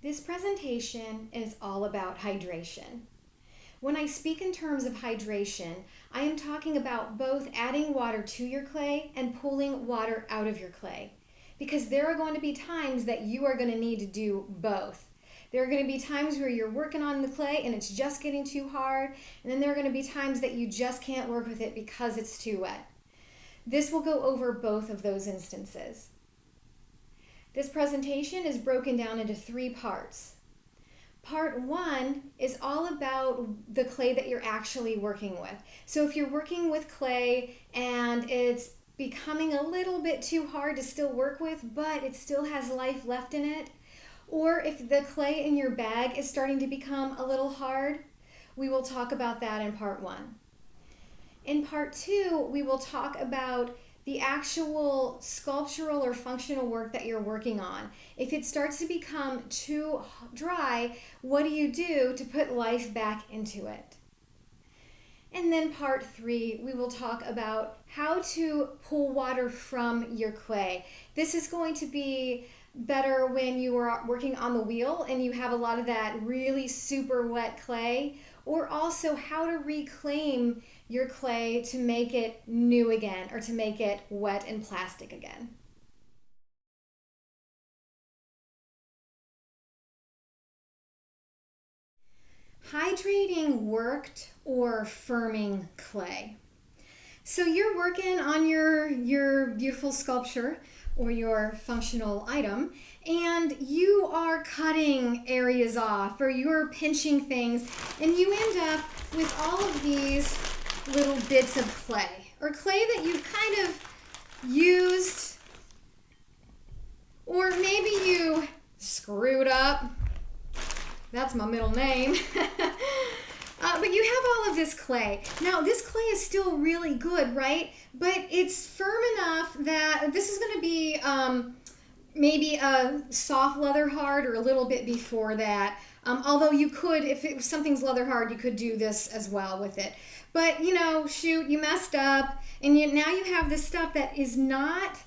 This presentation is all about hydration. When I speak in terms of hydration, I am talking about both adding water to your clay and pulling water out of your clay. Because there are going to be times that you are going to need to do both. There are going to be times where you're working on the clay and it's just getting too hard, and then there are going to be times that you just can't work with it because it's too wet. This will go over both of those instances. This presentation is broken down into 3 parts. Part 1 is all about the clay that you're actually working with. So if you're working with clay and it's becoming a little bit too hard to still work with, but it still has life left in it, or if the clay in your bag is starting to become a little hard, we will talk about that in part 1. In part 2, we will talk about the actual sculptural or functional work that you're working on. If it starts to become too dry, what do you do to put life back into it? And then part 3, we will talk about how to pull water from your clay. This is going to be better when you are working on the wheel and you have a lot of that really super wet clay, or also how to reclaim your clay to make it new again, or to make it wet and plastic again. Hydrating worked or firming clay. So you're working on your beautiful sculpture or your functional item, and you are cutting areas off or you're pinching things, and you end up with all of these little bits of clay, or clay that you've kind of used, or maybe you screwed up. That's my middle name. But you have all of this clay. Now, this clay is still really good, right? But it's firm enough that this is going to be maybe a soft leather hard or a little bit before that. Although you could, if something's leather hard, you could do this as well with it. But, you know, shoot, you messed up, and now you have this stuff that is not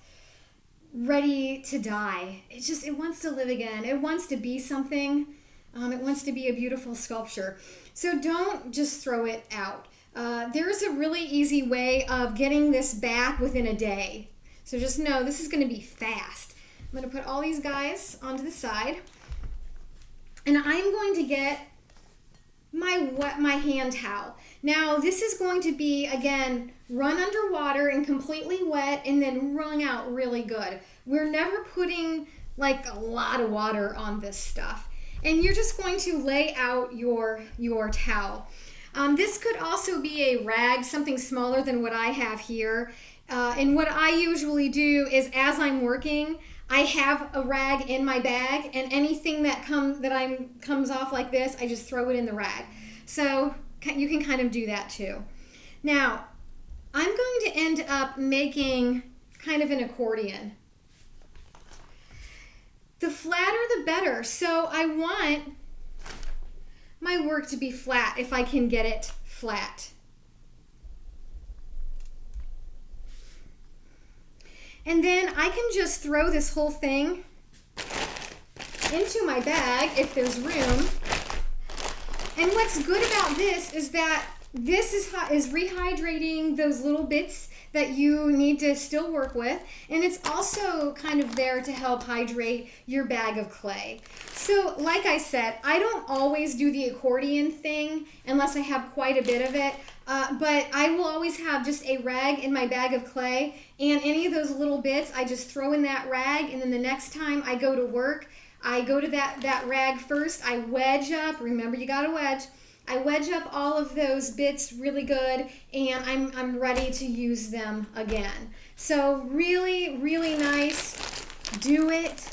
ready to die. It wants to live again. It wants to be something. It wants to be a beautiful sculpture. So don't just throw it out. There's a really easy way of getting this back within a day. So just know this is going to be fast. I'm going to put all these guys onto the side. And I'm going to get my hand towel. Now this is going to be, again, run under water and completely wet and then wrung out really good. We're never putting like a lot of water on this stuff. And you're just going to lay out your towel. This could also be a rag, something smaller than what I have here. And what I usually do is, as I'm working, I have a rag in my bag, and anything that comes off like this, I just throw it in the rag. So you can kind of do that too. Now, I'm going to end up making kind of an accordion. The flatter the better, so I want my work to be flat if I can get it flat. And then I can just throw this whole thing into my bag if there's room. And what's good about this is that this is rehydrating those little bits that you need to still work with, and it's also kind of there to help hydrate your bag of clay. So like I said, I don't always do the accordion thing unless I have quite a bit of it, but I will always have just a rag in my bag of clay, and any of those little bits I just throw in that rag, and then the next time I go to work, I go to that rag first, I wedge up, remember you gotta wedge, I wedge up all of those bits really good, and I'm ready to use them again. So really, really nice. Do it.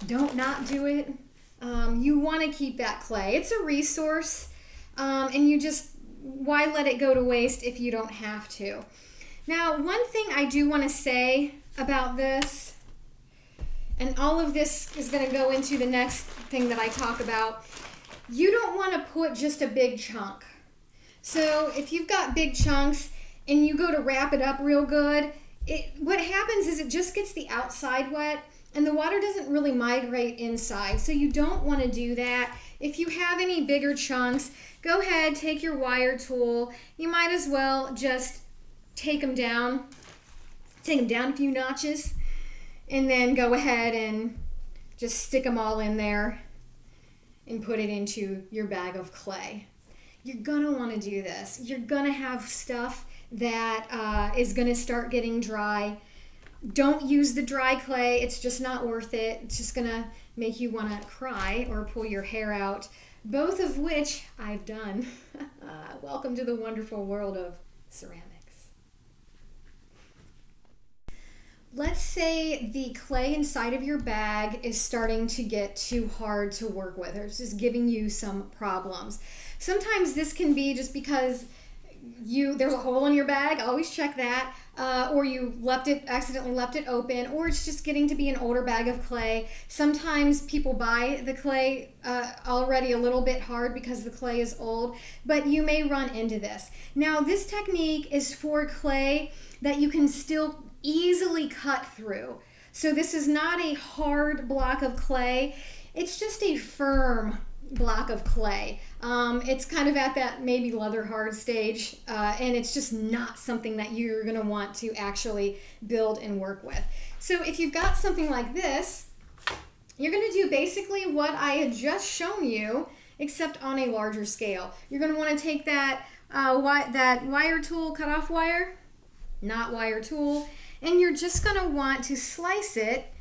Don't not do it. You want to keep that clay. It's a resource, and why let it go to waste if you don't have to? Now, one thing I do want to say about this, and all of this is going to go into the next thing that I talk about, you don't want to put just a big chunk. So if you've got big chunks and you go to wrap it up real good, what happens is it just gets the outside wet and the water doesn't really migrate inside, so you don't want to do that. If you have any bigger chunks, go ahead, take your wire tool. You might as well just take them down a few notches, and then go ahead and just stick them all in there and put it into your bag of clay. You're gonna want to do this. You're gonna have stuff that is gonna start getting dry. Don't use the dry clay. It's just not worth it. It's just gonna make you want to cry or pull your hair out, both of which I've done. Welcome to the wonderful world of ceramics. Let's say the clay inside of your bag is starting to get too hard to work with, or it's just giving you some problems. Sometimes this can be just because there's a hole in your bag. Always check that. Or you accidentally left it open, or it's just getting to be an older bag of clay. Sometimes people buy the clay already a little bit hard because the clay is old, but you may run into this. Now, this technique is for clay that you can still easily cut through. So this is not a hard block of clay. It's just a firm block of clay. It's kind of at that maybe leather hard stage, and it's just not something that you're going to want to actually build and work with. So if you've got something like this, you're going to do basically what I had just shown you, except on a larger scale. You're going to want to take that wire tool, cut-off wire, not wire tool, and you're just going to want to slice it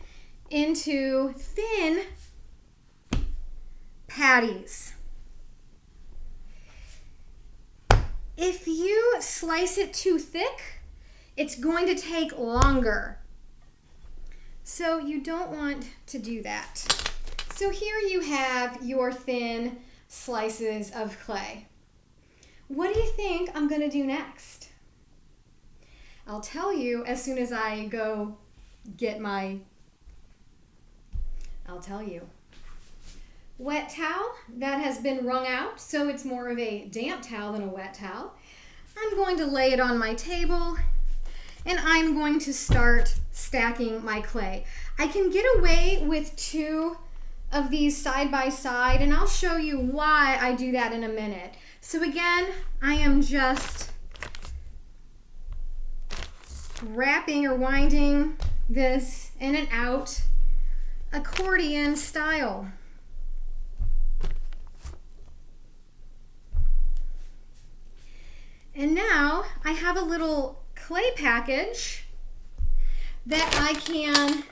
into thin patties. If you slice it too thick, it's going to take longer. So you don't want to do that. So here you have your thin slices of clay. What do you think I'm going to do next? I'll tell you as soon as I go get I'll tell you. Wet towel that has been wrung out, so it's more of a damp towel than a wet towel. I'm going to lay it on my table, and I'm going to start stacking my clay. I can get away with 2 of these side by side, and I'll show you why I do that in a minute. So again, I am just wrapping or winding this in and out, accordion style. And now I have a little clay package that I can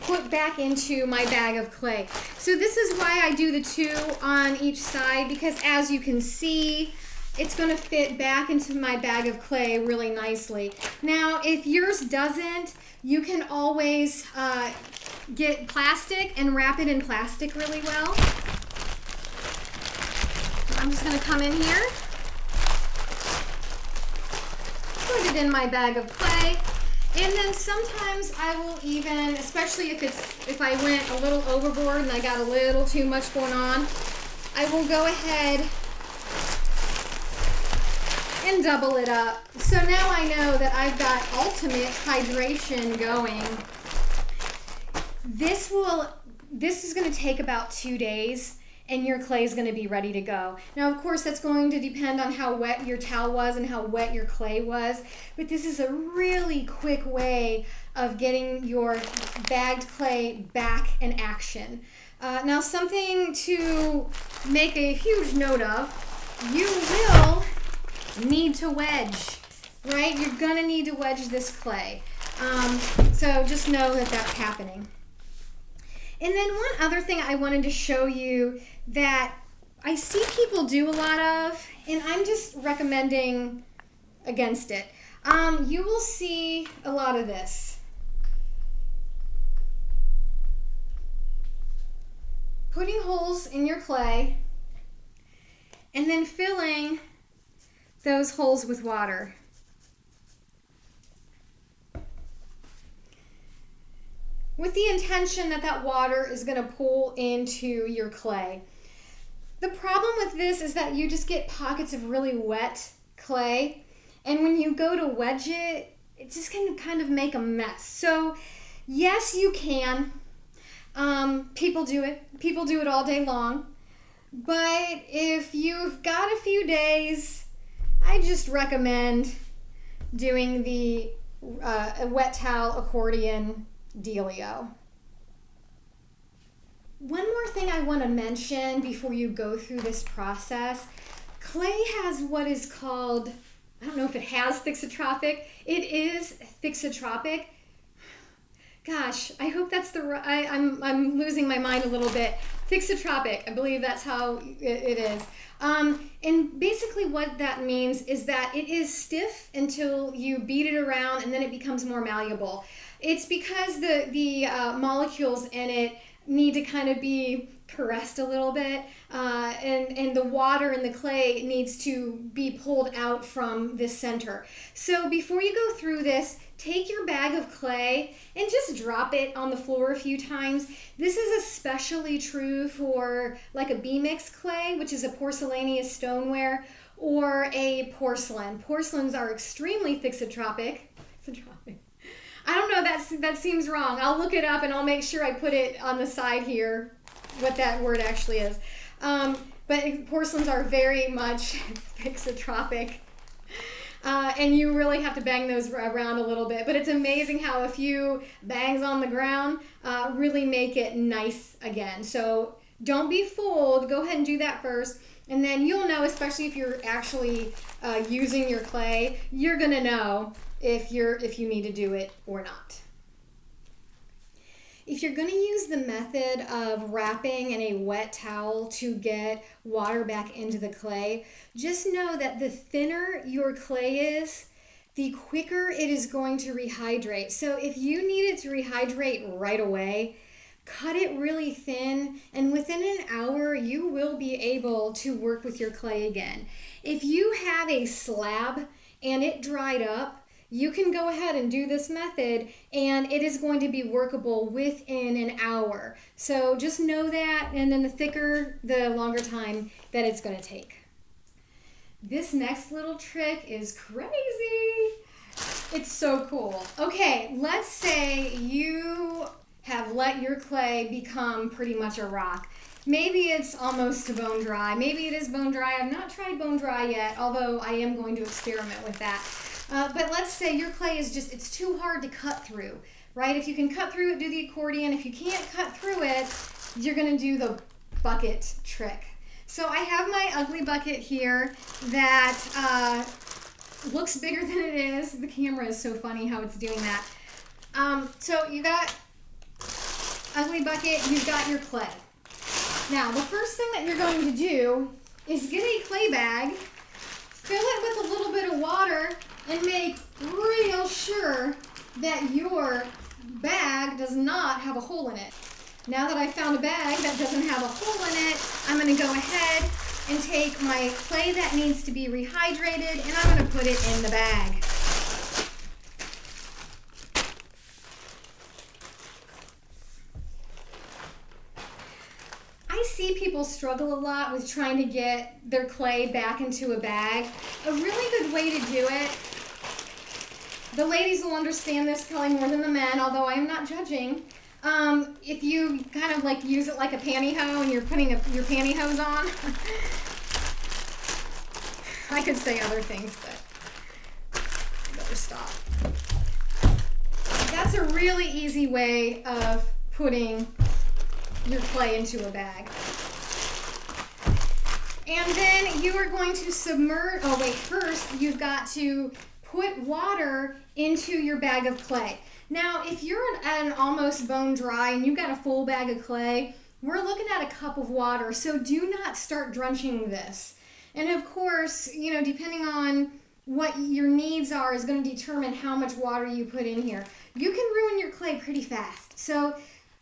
put back into my bag of clay. So this is why I do the 2 on each side, because as you can see, it's going to fit back into my bag of clay really nicely. Now, if yours doesn't, you can always get plastic and wrap it in plastic really well. I'm just going to come in here, put it in my bag of clay, and then sometimes I will even, especially if I went a little overboard and I got a little too much going on, I will go ahead and double it up. So now I know that I've got ultimate hydration going. This is going to take about 2 days, and your clay is going to be ready to go. Now, of course, that's going to depend on how wet your towel was and how wet your clay was, but this is a really quick way of getting your bagged clay back in action. Now, something to make a huge note of, you will need to wedge, right? You're going to need to wedge this clay. So just know that that's happening. And then one other thing I wanted to show you that I see people do a lot of, and I'm just recommending against it. You will see a lot of this. Putting holes in your clay and then filling those holes with water. With the intention that that water is going to pool into your clay. The problem with this is that you just get pockets of really wet clay, and when you go to wedge it, it's just going to kind of make a mess. So Yes, you can. People do it. People do it all day long. But if you've got a few days, I just recommend doing the wet towel accordion dealio. One more thing I want to mention before you go through this process. Clay has what is called, I don't know if it has thixotropic. It is thixotropic. Gosh, I hope that's the right, I'm losing my mind a little bit. Thixotropic, I believe that's how it is. And basically what that means is that it is stiff until you beat it around and then it becomes more malleable. It's because the molecules in it need to kind of be caressed a little bit, and the water in the clay needs to be pulled out from this center. So before you go through this, take your bag of clay and just drop it on the floor a few times. This is especially true for like a B-mix clay, which is a porcelaneous stoneware, or a porcelain. Porcelains are extremely thixotropic. I don't know, that seems wrong. I'll look it up and I'll make sure I put it on the side here, what that word actually is. But porcelains are very much thixotropic. And you really have to bang those around a little bit. But it's amazing how a few bangs on the ground really make it nice again. So don't be fooled. Go ahead and do that first. And then you'll know, especially if you're actually using your clay, you're going to know if you need to do it or not. If you're going to use the method of wrapping in a wet towel to get water back into the clay, just know that the thinner your clay is, the quicker it is going to rehydrate. So if you need it to rehydrate right away, cut it really thin, and within an hour you will be able to work with your clay again. If you have a slab and it dried up, you can go ahead and do this method and it is going to be workable within an hour. So just know that, and then the thicker, the longer time that it's going to take. This next little trick is crazy. It's so cool. Okay, let's say you have let your clay become pretty much a rock. Maybe it's almost bone dry. Maybe it is bone dry. I've not tried bone dry yet, although I am going to experiment with that. But let's say your clay is just, it's too hard to cut through, right? If you can cut through it, do the accordion. If you can't cut through it, you're gonna do the bucket trick. So I have my ugly bucket here that looks bigger than it is. The camera is so funny how it's doing that. So you got ugly bucket, you've got your clay. Now, the first thing that you're going to do is get a clay bag, fill it with a little bit of water, and make real sure that your bag does not have a hole in it. Now that I found a bag that doesn't have a hole in it, I'm going to go ahead and take my clay that needs to be rehydrated, and I'm going to put it in the bag. I see people struggle a lot with trying to get their clay back into a bag. A really good way to do it, the ladies will understand this probably more than the men, although I am not judging. If you kind of like use it like a pantyhose and you're putting your pantyhose on. I could say other things, but I better stop. That's a really easy way of putting your clay into a bag. And then you are going to submerge, oh wait, first you've got to put water into your bag of clay. Now, if you're at an almost bone dry and you've got a full bag of clay, we're looking at a cup of water, so do not start drenching this. And of course, you know, depending on what your needs are is going to determine how much water you put in here. You can ruin your clay pretty fast. So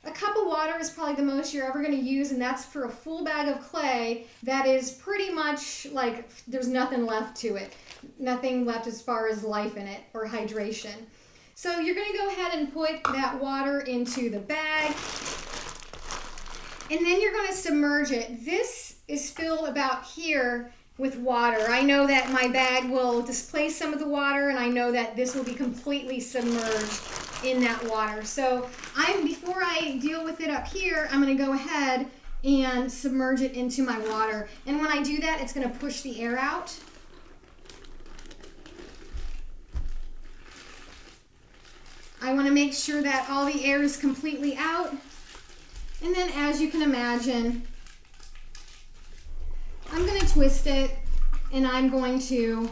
a cup of water is probably the most you're ever going to use, and that's for a full bag of clay that is pretty much like there's nothing left to it. Nothing left as far as life in it or hydration. So you're going to go ahead and put that water into the bag, and then you're going to submerge it. This is filled about here with water. I know that my bag will displace some of the water, and I know that this will be completely submerged in that water. So before I deal with it up here, I'm going to go ahead and submerge it into my water. And when I do that, it's going to push the air out. I want to make sure that all the air is completely out. And then, as you can imagine, I'm going to twist it and I'm going to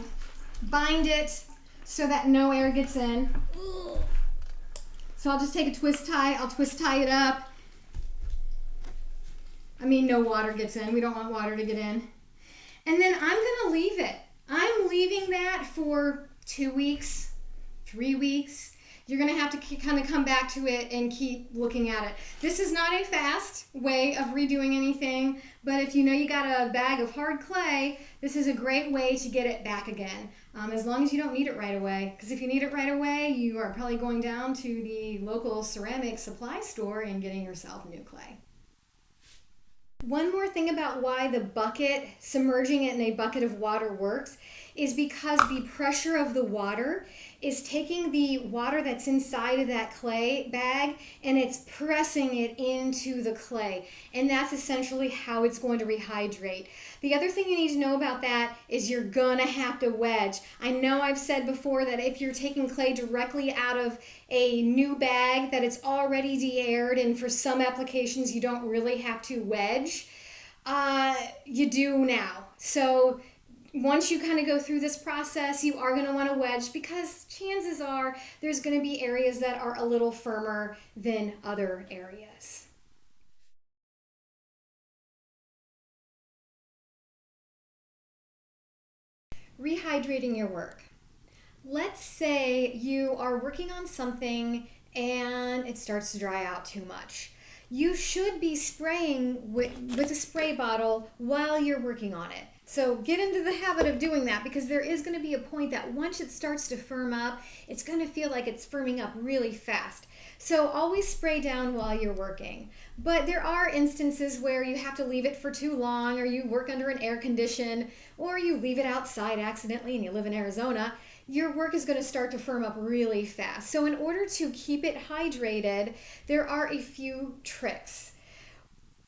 bind it so that no air gets in. So I'll just take a twist tie. I'll twist tie it up. I mean, no water gets in. We don't want water to get in. And then I'm going to leave it. I'm leaving that for 2 weeks, 3 weeks. You're going to have to kind of come back to it and keep looking at it. This is not a fast way of redoing anything, but if you know you got a bag of hard clay, this is a great way to get it back again, as long as you don't need it right away. Because if you need it right away, you are probably going down to the local ceramic supply store and getting yourself new clay. One more thing about why the bucket, submerging it in a bucket of water works, is because the pressure of the water is taking the water that's inside of that clay bag and it's pressing it into the clay. And that's essentially how it's going to rehydrate. The other thing you need to know about that is you're gonna have to wedge. I know I've said before that if you're taking clay directly out of a new bag that it's already de-aired, and for some applications you don't really have to wedge, you do now. So once you kind of go through this process, you are going to want to wedge, because chances are there's going to be areas that are a little firmer than other areas. Rehydrating your work. Let's say you are working on something and it starts to dry out too much. You should be spraying with a spray bottle while you're working on it. So get into the habit of doing that, because there is going to be a point that once it starts to firm up, it's going to feel like it's firming up really fast. So always spray down while you're working. But there are instances where you have to leave it for too long, or you work under an air condition, or you leave it outside accidentally and you live in Arizona. Your work is going to start to firm up really fast. So in order to keep it hydrated, there are a few tricks.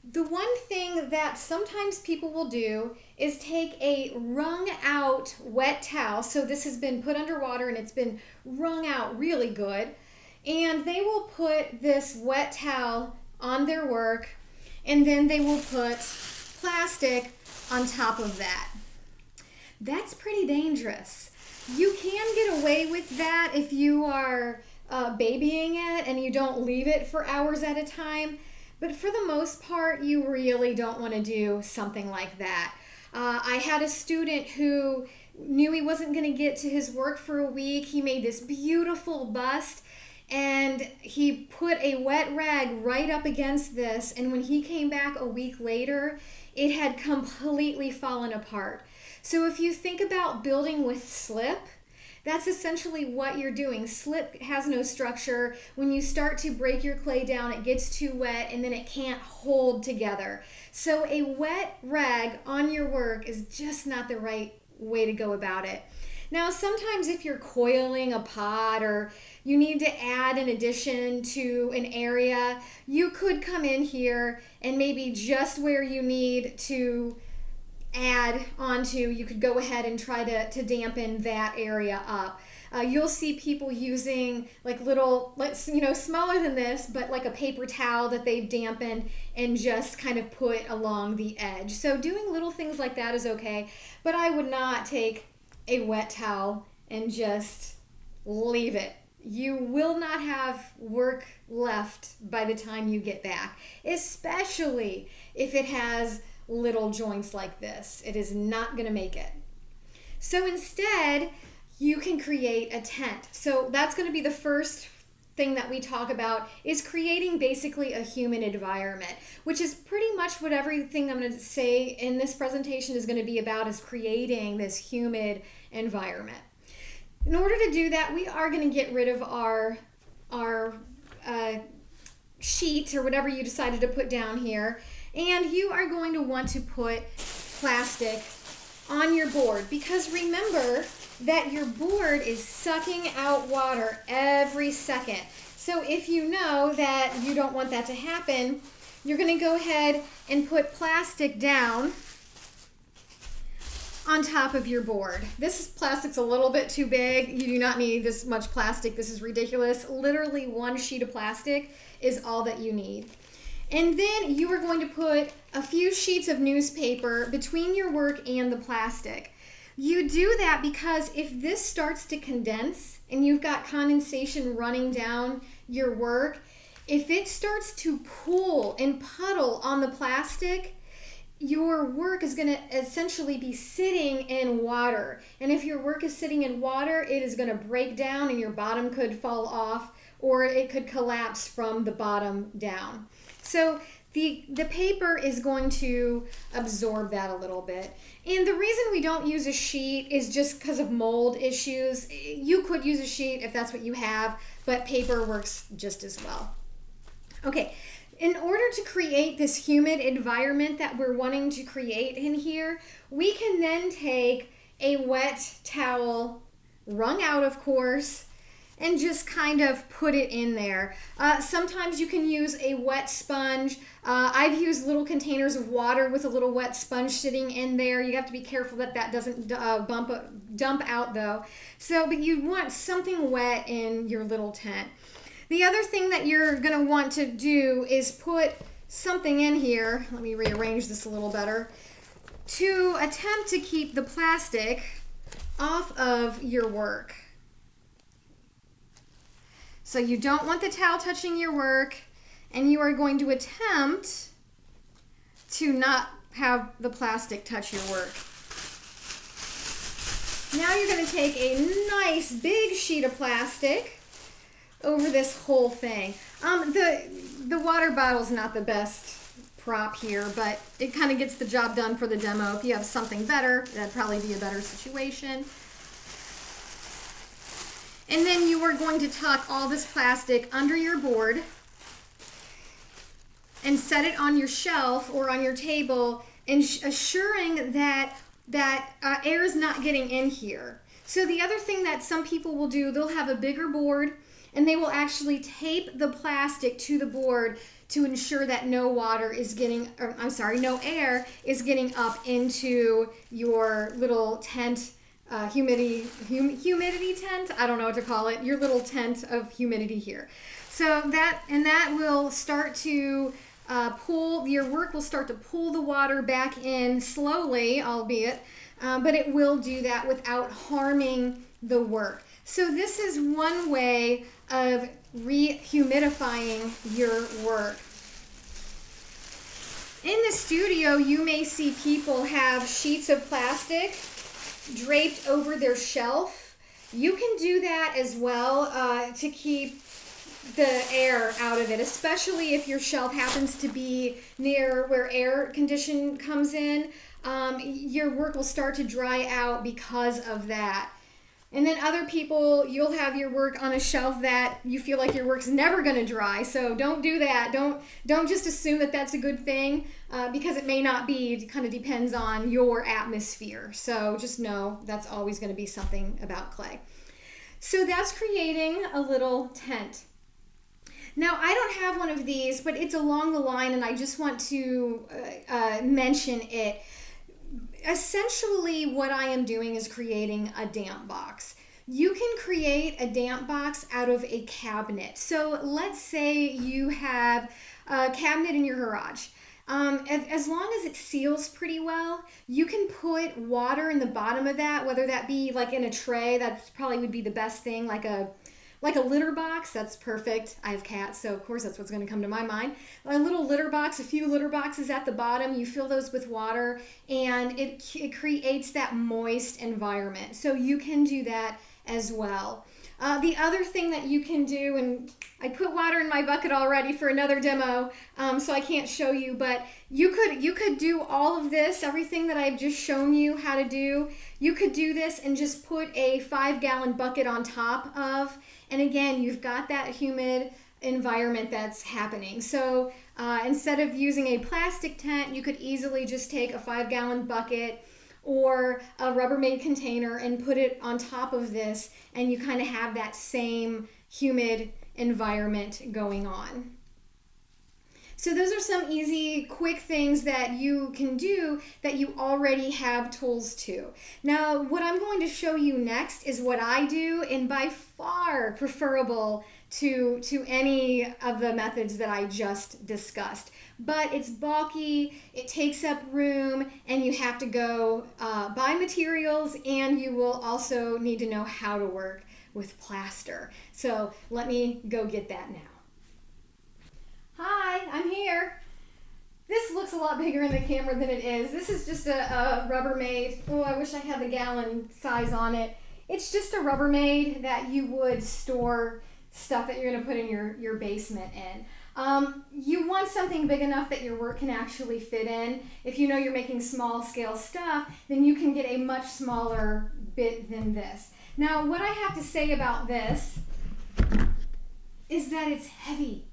The one thing that sometimes people will do is take a wrung out wet towel. So this has been put under water and it's been wrung out really good. And they will put this wet towel on their work, and then they will put plastic on top of that. That's pretty dangerous. You can get away with that if you are babying it and you don't leave it for hours at a time. But for the most part, you really don't want to do something like that. I had a student who knew he wasn't going to get to his work for a week. He made this beautiful bust, and he put a wet rag right up against this. And when he came back a week later, it had completely fallen apart. So if you think about building with slip, that's essentially what you're doing. Slip has no structure. When you start to break your clay down, it gets too wet and then it can't hold together. So a wet rag on your work is just not the right way to go about it. Now, sometimes if you're coiling a pot or you need to add an addition to an area, you could come in here and maybe just where you need to add onto, you could go ahead and try to dampen that area up. You'll see people using like little, smaller than this, but like a paper towel that they've dampened and just kind of put along the edge. So doing little things like that is okay, but I would not take a wet towel and just leave it. You will not have work left by the time you get back, especially if it has little joints like this. It is not going to make it. So instead, you can create a tent. So that's going to be the first thing that we talk about, is creating basically a humid environment, which is pretty much what everything I'm going to say in this presentation is going to be about, is creating this humid environment. In order to do that, we are going to get rid of our sheet or whatever you decided to put down here. And you are going to want to put plastic on your board, because remember, that your board is sucking out water every second. So if you know that you don't want that to happen, you're going to go ahead and put plastic down on top of your board. This plastic's a little bit too big. You do not need this much plastic. This is ridiculous. Literally one sheet of plastic is all that you need. And then you are going to put a few sheets of newspaper between your work and the plastic. You do that because if this starts to condense and you've got condensation running down your work, if it starts to pool and puddle on the plastic, your work is going to essentially be sitting in water. And if your work is sitting in water, it is going to break down and your bottom could fall off, or it could collapse from the bottom down. So the paper is going to absorb that a little bit. And the reason we don't use a sheet is just because of mold issues. You could use a sheet if that's what you have, but paper works just as well. Okay. In order to create this humid environment that we're wanting to create in here, we can then take a wet towel, wrung out of course, and just kind of put it in there. Sometimes you can use a wet sponge. I've used little containers of water with a little wet sponge sitting in there. You have to be careful that that doesn't dump out though. But you want something wet in your little tent. The other thing that you're going to want to do is put something in here, let me rearrange this a little better, to attempt to keep the plastic off of your work. So you don't want the towel touching your work, and you are going to attempt to not have the plastic touch your work. Now you're going to take a nice big sheet of plastic over this whole thing. The water bottle is not the best prop here, but it kind of gets the job done for the demo. If you have something better, that'd probably be a better situation. And then you are going to tuck all this plastic under your board and set it on your shelf or on your table, assuring that air is not getting in here. So the other thing that some people will do, they'll have a bigger board and they will actually tape the plastic to the board to ensure that no air is getting up into your little tent, humidity tent. I don't know what to call it. Your little tent of humidity here. So that will start to your work will start to pull the water back in slowly, albeit, but it will do that without harming the work. So this is one way of rehumidifying your work. In the studio, you may see people have sheets of plastic draped over their shelf. You can do that as well to keep the air out of it, especially if your shelf happens to be near where air condition comes in. Your work will start to dry out because of that. And then other people, you'll have your work on a shelf that you feel like your work's never going to dry. So don't do that. Don't just assume that that's a good thing because it may not be. It kind of depends on your atmosphere. So just know that's always going to be something about clay. So that's creating a little tent. Now, I don't have one of these, but it's along the line, and I just want to mention it. Essentially, what I am doing is creating a damp box. You can create a damp box out of a cabinet. So let's say you have a cabinet in your garage. As long as it seals pretty well, you can put water in the bottom of that, whether that be like in a tray. That probably would be the best thing, like a litter box. That's perfect. I have cats, so of course that's what's going to come to my mind. A little litter box, a few litter boxes at the bottom. You fill those with water, and it creates that moist environment. So you can do that as well. The other thing that you can do, and I put water in my bucket already for another demo, so I can't show you, but you could do all of this, everything that I've just shown you how to do. You could do this and just put a 5-gallon bucket on top of, and again, you've got that humid environment that's happening. So instead of using a plastic tent, you could easily just take a 5-gallon bucket, or a Rubbermaid container and put it on top of this, and you kind of have that same humid environment going on. So those are some easy, quick things that you can do that you already have tools to. Now, what I'm going to show you next is what I do, and by far preferable to any of the methods that I just discussed. But it's bulky, it takes up room, and you have to go buy materials, and you will also need to know how to work with plaster. So let me go get that now. Hi, I'm here. This looks a lot bigger in the camera than it is. This is just a Rubbermaid. Oh, I wish I had the gallon size on it. It's just a Rubbermaid that you would store stuff that you're going to put in your basement in. You want something big enough that your work can actually fit in. If you know you're making small scale stuff, then you can get a much smaller bit than this. Now, what I have to say about this is that it's heavy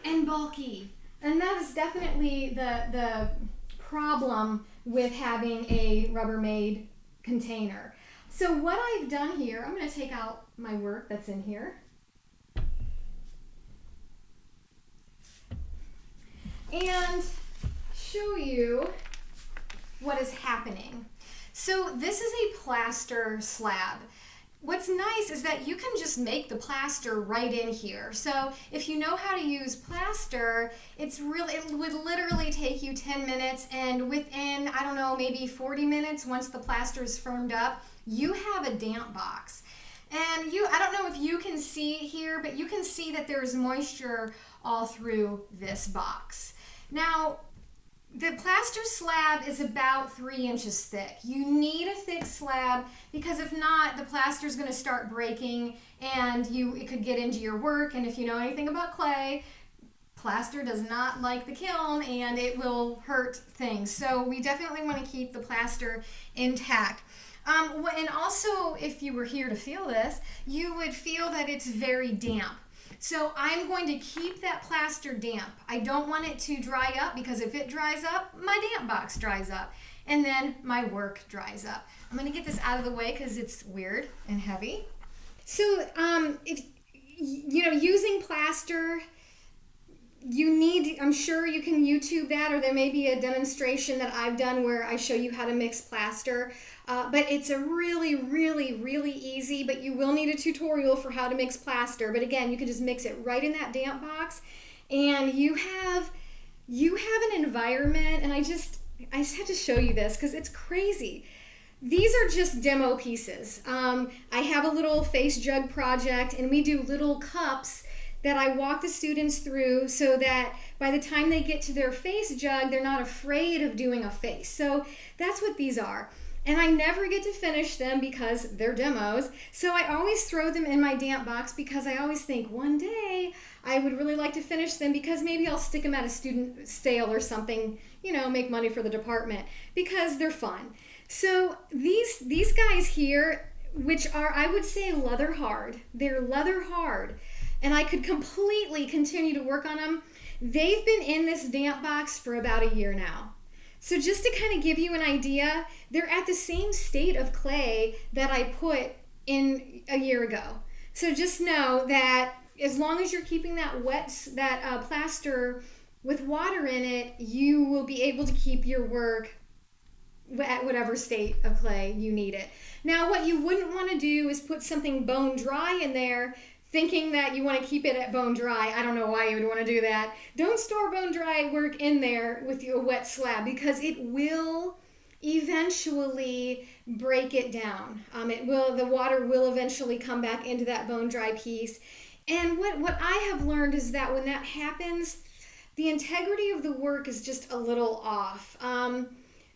and bulky, and that is definitely the problem with having a Rubbermaid container. So what I've done here, I'm going to take out my work that's in here, and show you what is happening. So this is a plaster slab. What's nice is that you can just make the plaster right in here. So if you know how to use plaster, it would literally take you 10 minutes, and within, I don't know, maybe 40 minutes, once the plaster is firmed up, you have a damp box. And I don't know if you can see here, but you can see that there's moisture all through this box. Now, the plaster slab is about 3 inches thick. You need a thick slab, because if not, the plaster is going to start breaking, and it could get into your work. And if you know anything about clay, plaster does not like the kiln, and it will hurt things. So we definitely want to keep the plaster intact. And also, if you were here to feel this, you would feel that it's very damp. So I'm going to keep that plaster damp. I don't want it to dry up, because if it dries up, my damp box dries up, and then my work dries up. I'm going to get this out of the way because it's weird and heavy. So if using plaster, I'm sure you can YouTube that, or there may be a demonstration that I've done where I show you how to mix plaster. But it's a really, really, really easy, but you will need a tutorial for how to mix plaster. But again, you can just mix it right in that damp box, and you have an environment. And I just had to show you this because it's crazy. These are just demo pieces. I have a little face jug project, and we do little cups that I walk the students through so that by the time they get to their face jug, they're not afraid of doing a face. So that's what these are. And I never get to finish them because they're demos. So I always throw them in my damp box, because I always think one day I would really like to finish them, because maybe I'll stick them at a student sale or something, make money for the department, because they're fun. So these guys here, which are, I would say, leather hard. They're leather hard, and I could completely continue to work on them. They've been in this damp box for about a year now. So just to kind of give you an idea, they're at the same state of clay that I put in a year ago. So just know that as long as you're keeping that plaster with water in it, you will be able to keep your work at whatever state of clay you need it. Now, what you wouldn't want to do is put something bone dry in there, thinking that you want to keep it at bone dry. I don't know why you would want to do that. Don't store bone dry work in there with your wet slab, because it will eventually break it down. The water will eventually come back into that bone dry piece. And what I have learned is that when that happens, the integrity of the work is just a little off.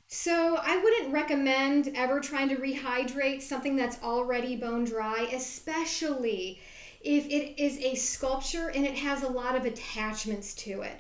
So I wouldn't recommend ever trying to rehydrate something that's already bone dry, especially if it is a sculpture and it has a lot of attachments to it.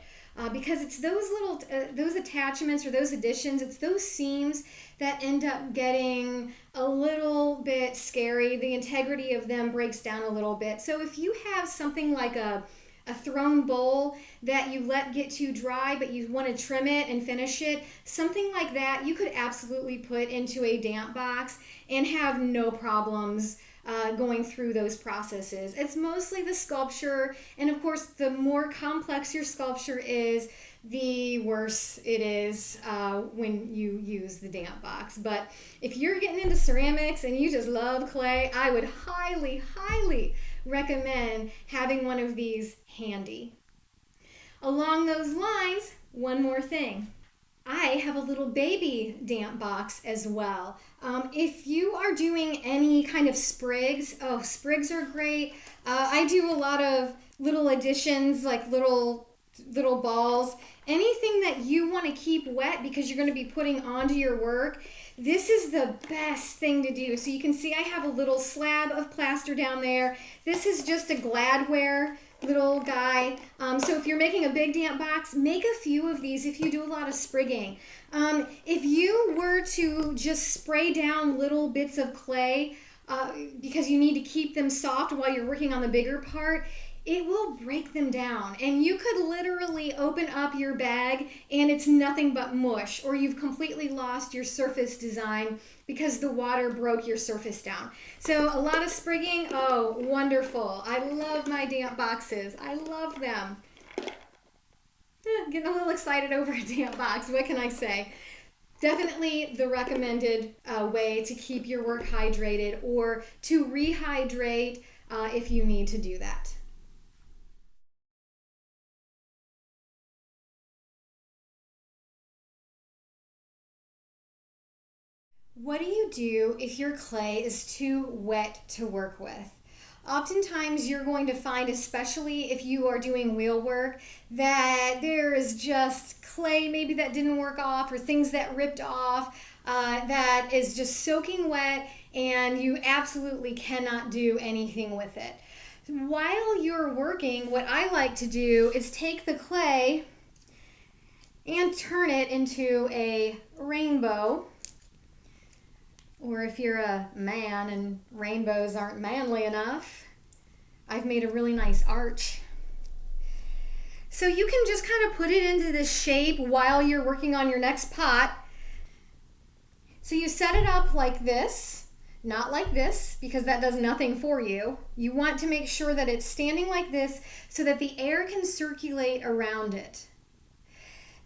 Because it's those attachments or those additions, it's those seams that end up getting a little bit scary. The integrity of them breaks down a little bit. So if you have something like a a thrown bowl that you let get too dry, but you want to trim it and finish it, something like that, you could absolutely put into a damp box and have no problems going through those processes. It's mostly the sculpture, and of course, the more complex your sculpture is, the worse it is when you use the damp box. But if you're getting into ceramics and you just love clay, I would highly, highly recommend having one of these handy. Along those lines, one more thing. I have a little baby damp box as well. If you are doing any kind of sprigs, sprigs are great. I do a lot of little additions, like little balls. Anything that you want to keep wet because you're going to be putting onto your work, this is the best thing to do. So you can see I have a little slab of plaster down there. This is just a Gladware little guy. So if you're making a big damp box, make a few of these if you do a lot of sprigging. If you were to just spray down little bits of clay because you need to keep them soft while you're working on the bigger part, it will break them down, and you could literally open up your bag and it's nothing but mush, or you've completely lost your surface design because the water broke your surface down. So a lot of sprigging, oh, wonderful. I love my damp boxes. I love them. Getting a little excited over a damp box. What can I say? Definitely the recommended way to keep your work hydrated, or to rehydrate if you need to do that. What do you do if your clay is too wet to work with? Oftentimes you're going to find, especially if you are doing wheel work, that there is just clay maybe that didn't work off, or things that ripped off, that is just soaking wet, and you absolutely cannot do anything with it. While you're working, what I like to do is take the clay and turn it into a rainbow. Or if you're a man and rainbows aren't manly enough, I've made a really nice arch. So you can just kind of put it into this shape while you're working on your next pot. So you set it up like this, not like this, because that does nothing for you. You want to make sure that it's standing like this so that the air can circulate around it.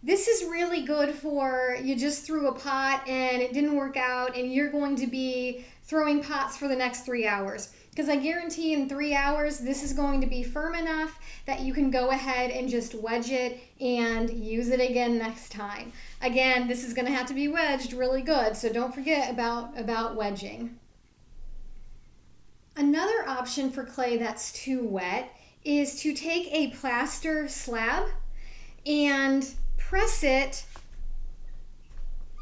This is really good for, you just threw a pot and it didn't work out and you're going to be throwing pots for the next 3 hours. Because I guarantee in 3 hours, this is going to be firm enough that you can go ahead and just wedge it and use it again next time. Again, this is going to have to be wedged really good, so don't forget about wedging. Another option for clay that's too wet is to take a plaster slab and press it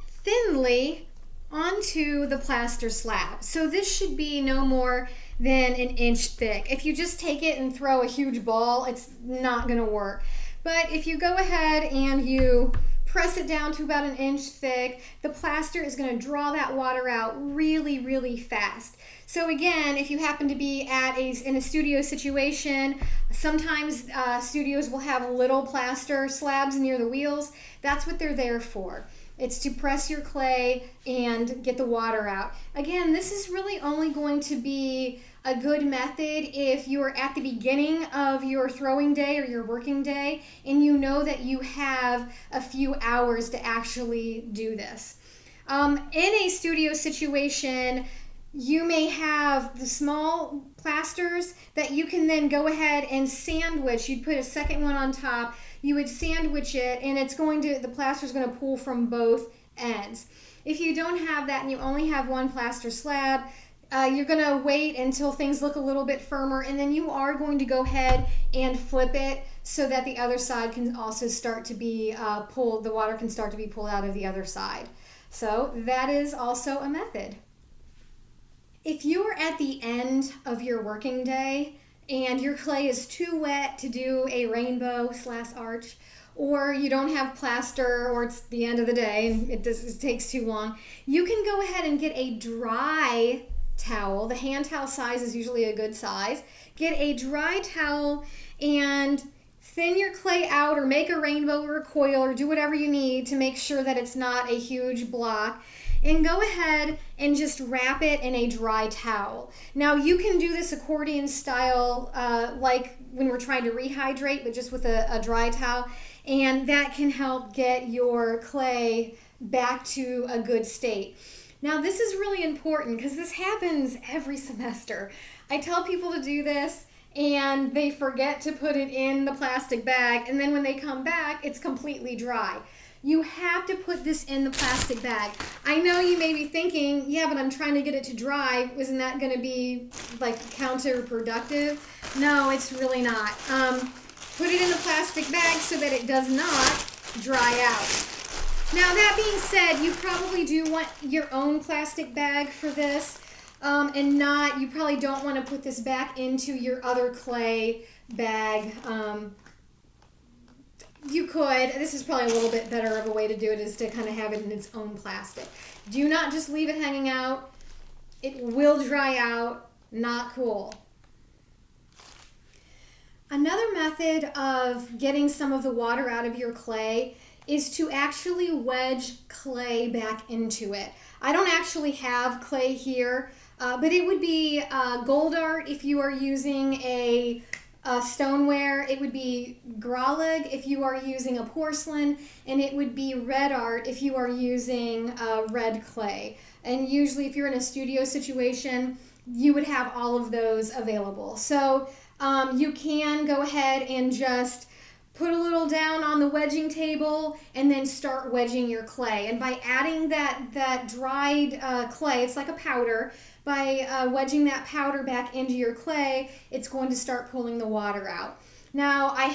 thinly onto the plaster slab. So this should be no more than an inch thick. If you just take it and throw a huge ball, it's not going to work. But if you go ahead and you press it down to about an inch thick, the plaster is going to draw that water out really, really fast. So again, if you happen to be in a studio situation, sometimes studios will have little plaster slabs near the wheels. That's what they're there for. It's to press your clay and get the water out. Again, this is really only going to be a good method if you're at the beginning of your throwing day or your working day and you know that you have a few hours to actually do this. In a studio situation, you may have the small plasters that you can then go ahead and sandwich. You'd put a second one on top, you would sandwich it, and the plaster is going to pull from both ends. If you don't have that and you only have one plaster slab, you're going to wait until things look a little bit firmer, and then you are going to go ahead and flip it so that the other side can also start to be pulled, the water can start to be pulled out of the other side. So that is also a method. If you are at the end of your working day and your clay is too wet to do a rainbow / arch, or you don't have plaster, or it's the end of the day and it takes too long, you can go ahead and get a dry towel. The hand towel size is usually a good size. get a dry towel and thin your clay out, or make a rainbow or a coil, or do whatever you need to make sure that it's not a huge block. And go ahead and just wrap it in a dry towel. Now you can do this accordion style, like when we're trying to rehydrate, but just with a dry towel. And that can help get your clay back to a good state. Now this is really important because this happens every semester. I tell people to do this and they forget to put it in the plastic bag, and then when they come back, it's completely dry. You have to put this in the plastic bag. I know you may be thinking, yeah, but I'm trying to get it to dry. Isn't that going to be like counterproductive? No, it's really not. Put it in the plastic bag so that it does not dry out. Now that being said, you probably do want your own plastic bag for this, and you probably don't want to put this back into your other clay bag. You could. This is probably a little bit better of a way to do it, is to kind of have it in its own plastic. Do not just leave it hanging out. It will dry out. Not cool. Another method of getting some of the water out of your clay is to actually wedge clay back into it. I don't actually have clay here, but it would be gold art if you are using a stoneware. It would be graulig if you are using a porcelain, and it would be red art if you are using red clay. And usually if you're in a studio situation, you would have all of those available. So you can go ahead and just put a little down on the wedging table and then start wedging your clay. And by adding that dried clay, it's like a powder, by wedging that powder back into your clay, it's going to start pulling the water out. Now I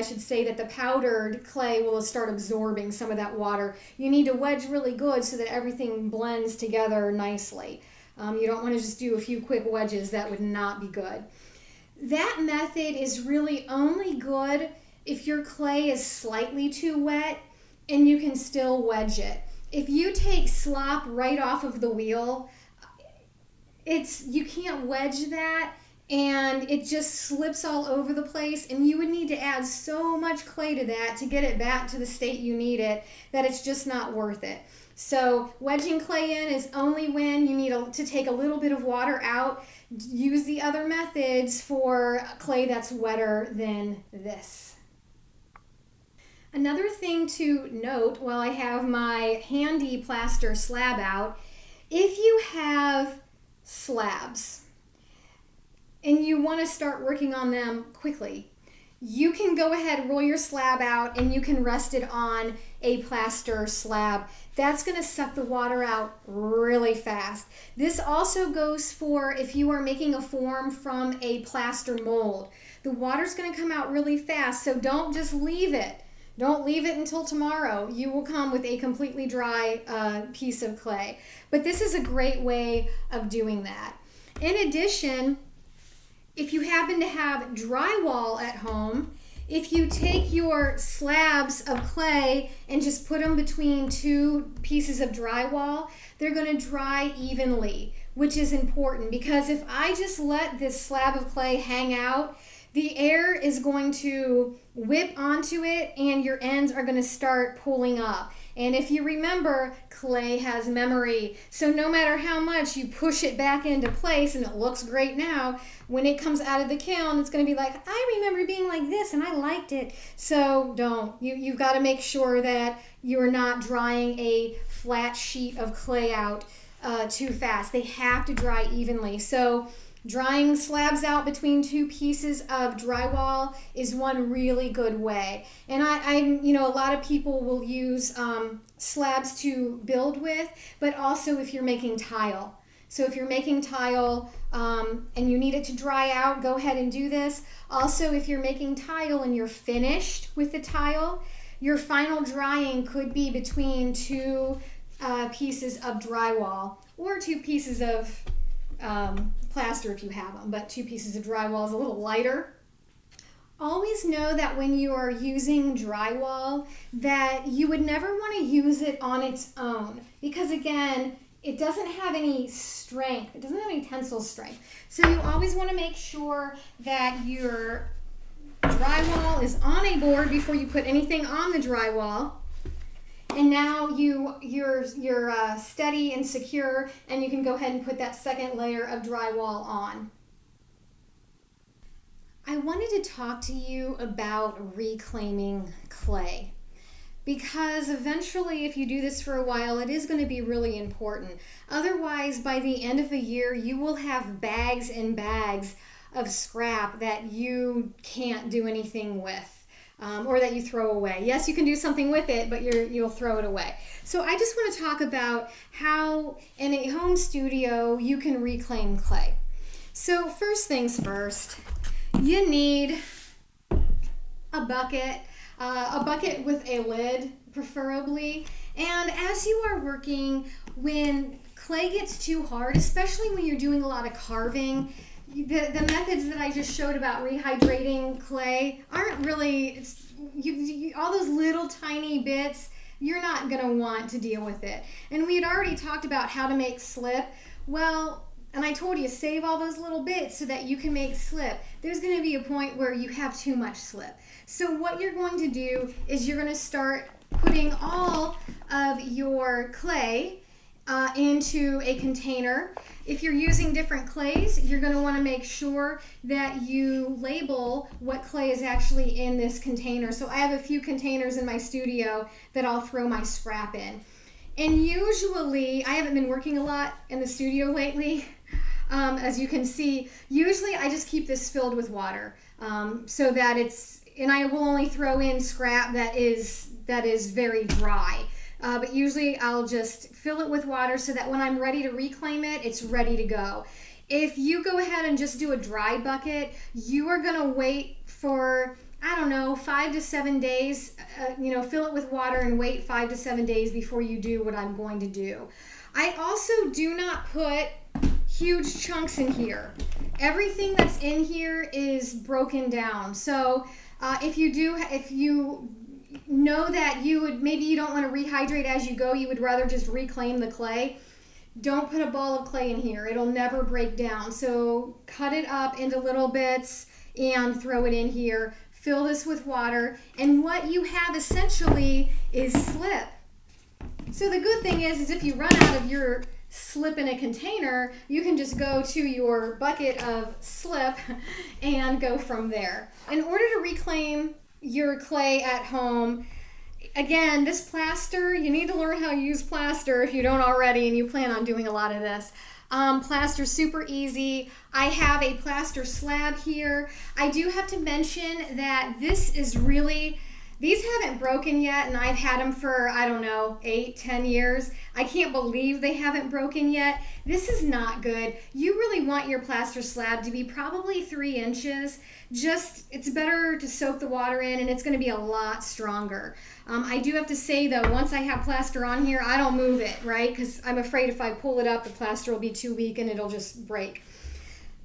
should say that the powdered clay will start absorbing some of that water. You need to wedge really good so that everything blends together nicely. You don't want to just do a few quick wedges. That would not be good. That method is really only good if your clay is slightly too wet and you can still wedge it. If you take slop right off of the wheel, you can't wedge that, and it just slips all over the place, and you would need to add so much clay to that to get it back to the state you need it that it's just not worth it. So wedging clay in is only when you need to take a little bit of water out. Use the other methods for clay that's wetter than this. Another thing to note while I have my handy plaster slab out, if you have slabs and you want to start working on them quickly, you can go ahead, roll your slab out, and you can rest it on a plaster slab. That's going to suck the water out really fast. This also goes for if you are making a form from a plaster mold. The water's going to come out really fast, so don't just leave it. Don't leave it until tomorrow. You will come with a completely dry piece of clay. But this is a great way of doing that. In addition, if you happen to have drywall at home, if you take your slabs of clay and just put them between two pieces of drywall, they're going to dry evenly, which is important, because if I just let this slab of clay hang out, the air is going to whip onto it and your ends are going to start pulling up. And if you remember, clay has memory. So no matter how much you push it back into place, and it looks great now, when it comes out of the kiln, it's going to be like, I remember being like this and I liked it. So don't. You've got to make sure that you're not drying a flat sheet of clay out too fast. They have to dry evenly. So drying slabs out between two pieces of drywall is one really good way. And a lot of people will use slabs to build with, but also if you're making tile. So if you're making tile and you need it to dry out, go ahead and do this. Also, if you're making tile and you're finished with the tile, your final drying could be between two pieces of drywall or two pieces of plaster if you have them, but two pieces of drywall is a little lighter. Always know that when you are using drywall that you would never want to use it on its own, because again, it doesn't have any strength. It doesn't have any tensile strength. So you always want to make sure that your drywall is on a board before you put anything on the drywall. And now you're steady and secure, and you can go ahead and put that second layer of drywall on. I wanted to talk to you about reclaiming clay, because eventually, if you do this for a while, it is going to be really important. Otherwise, by the end of the year, you will have bags and bags of scrap that you can't do anything with. Or that you throw away. Yes, you can do something with it, but you'll throw it away. So I just want to talk about how in a home studio you can reclaim clay. So first things first, you need a bucket with a lid preferably. And as you are working, when clay gets too hard, especially when you're doing a lot of carving, the methods that I just showed about rehydrating clay aren't really, all those little tiny bits, you're not going to want to deal with it. And we had already talked about how to make slip. Well, and I told you, save all those little bits so that you can make slip. There's going to be a point where you have too much slip. So what you're going to do is you're going to start putting all of your clay into a container. If you're using different clays, you're going to want to make sure that you label what clay is actually in this container. So I have a few containers in my studio that I'll throw my scrap in. And usually, I haven't been working a lot in the studio lately, as you can see. Usually I just keep this filled with water so that and I will only throw in scrap that is very dry. But usually I'll just fill it with water so that when I'm ready to reclaim it, it's ready to go. If you go ahead and just do a dry bucket, you are going to wait for, I don't know, 5 to 7 days. Fill it with water and wait 5 to 7 days before you do what I'm going to do. I also do not put huge chunks in here. Everything that's in here is broken down. So if you know that maybe you don't want to rehydrate as you go, you would rather just reclaim the clay, don't put a ball of clay in here. It'll never break down. So cut it up into little bits and throw it in here. Fill this with water, and what you have essentially is slip. So the good thing is if you run out of your slip in a container, you can just go to your bucket of slip and go from there. In order to reclaim your clay at home, again, this plaster, you need to learn how to use plaster if you don't already and you plan on doing a lot of this. Plaster's super easy. I have a plaster slab here. I do have to mention that these haven't broken yet, and I've had them for, I don't know, 8, 10 years. I can't believe they haven't broken yet. This is not good. You really want your plaster slab to be probably 3 inches. It's better to soak the water in, and it's going to be a lot stronger. I do have to say, though, once I have plaster on here, I don't move it, right? Because I'm afraid if I pull it up, the plaster will be too weak and it'll just break.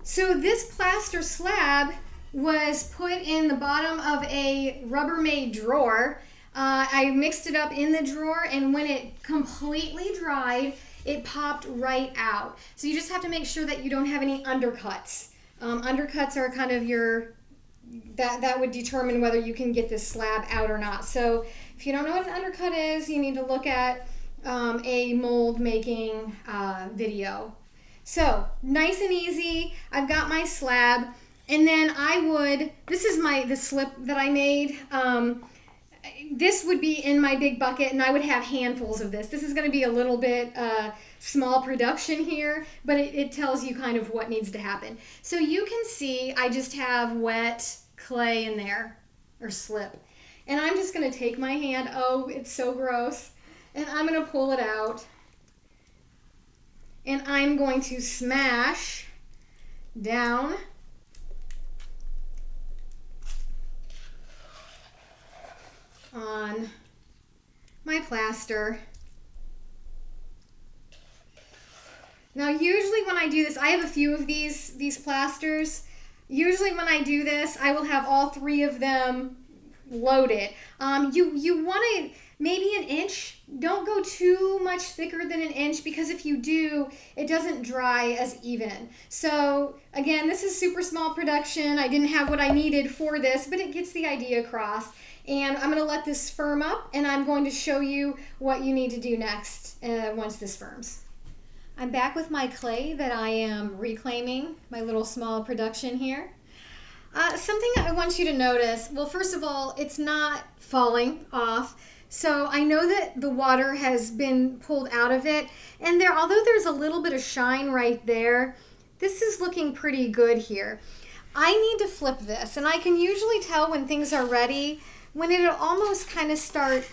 So this plaster slab was put in the bottom of a Rubbermaid drawer. I mixed it up in the drawer, and when it completely dried, it popped right out. So you just have to make sure that you don't have any undercuts. Undercuts are kind of that would determine whether you can get this slab out or not. So if you don't know what an undercut is, you need to look at a mold making video. So nice and easy. I've got my slab. And then this is the slip that I made. This would be in my big bucket, and I would have handfuls of this. This is going to be a little bit small production here, but it tells you kind of what needs to happen. So you can see I just have wet clay in there, or slip. And I'm just going to take my hand, it's so gross, and I'm going to pull it out. And I'm going to smash down on my plaster. Now usually when I do this, I have a few of these plasters. Usually when I do this, I will have all 3 of them loaded. You want to maybe an inch. Don't go too much thicker than an inch, because if you do, it doesn't dry as even. So again, this is super small production. I didn't have what I needed for this, but it gets the idea across. And I'm gonna let this firm up, and I'm going to show you what you need to do next once this firms. I'm back with my clay that I am reclaiming, my little small production here. Something I want you to notice, well, first of all, it's not falling off. So I know that the water has been pulled out of it, and although there's a little bit of shine right there, this is looking pretty good here. I need to flip this, and I can usually tell when things are ready when it'll almost kind of start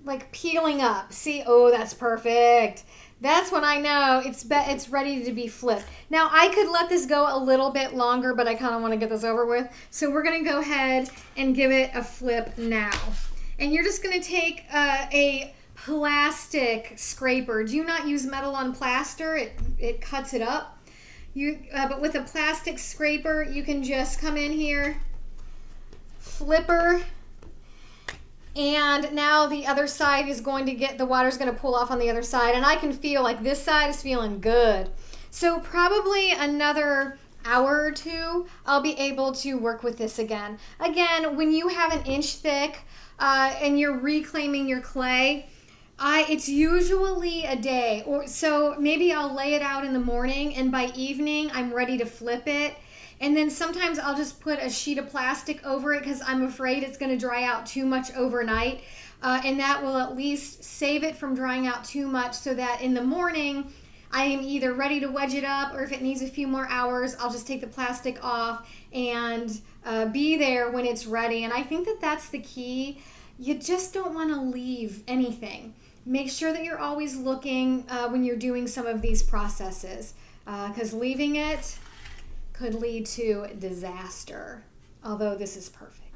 like peeling up. See, oh, that's perfect. That's when I know it's ready to be flipped. Now, I could let this go a little bit longer, but I kind of want to get this over with. So we're going to go ahead and give it a flip now. And you're just going to take a plastic scraper. Do not use metal on plaster. It cuts it up. But with a plastic scraper, you can just come in here, flipper, and now the other side is going to the water's going to pull off on the other side, and I can feel like this side is feeling good. So probably another hour or two, I'll be able to work with this again. Again, when you have an inch thick and you're reclaiming your clay, it's usually a day, or so maybe I'll lay it out in the morning, and by evening I'm ready to flip it. And then sometimes I'll just put a sheet of plastic over it because I'm afraid it's going to dry out too much overnight. And that will at least save it from drying out too much, so that in the morning I am either ready to wedge it up, or if it needs a few more hours, I'll just take the plastic off and be there when it's ready. And I think that that's the key. You just don't want to leave anything. Make sure that you're always looking when you're doing some of these processes, because leaving it could lead to disaster, although this is perfect.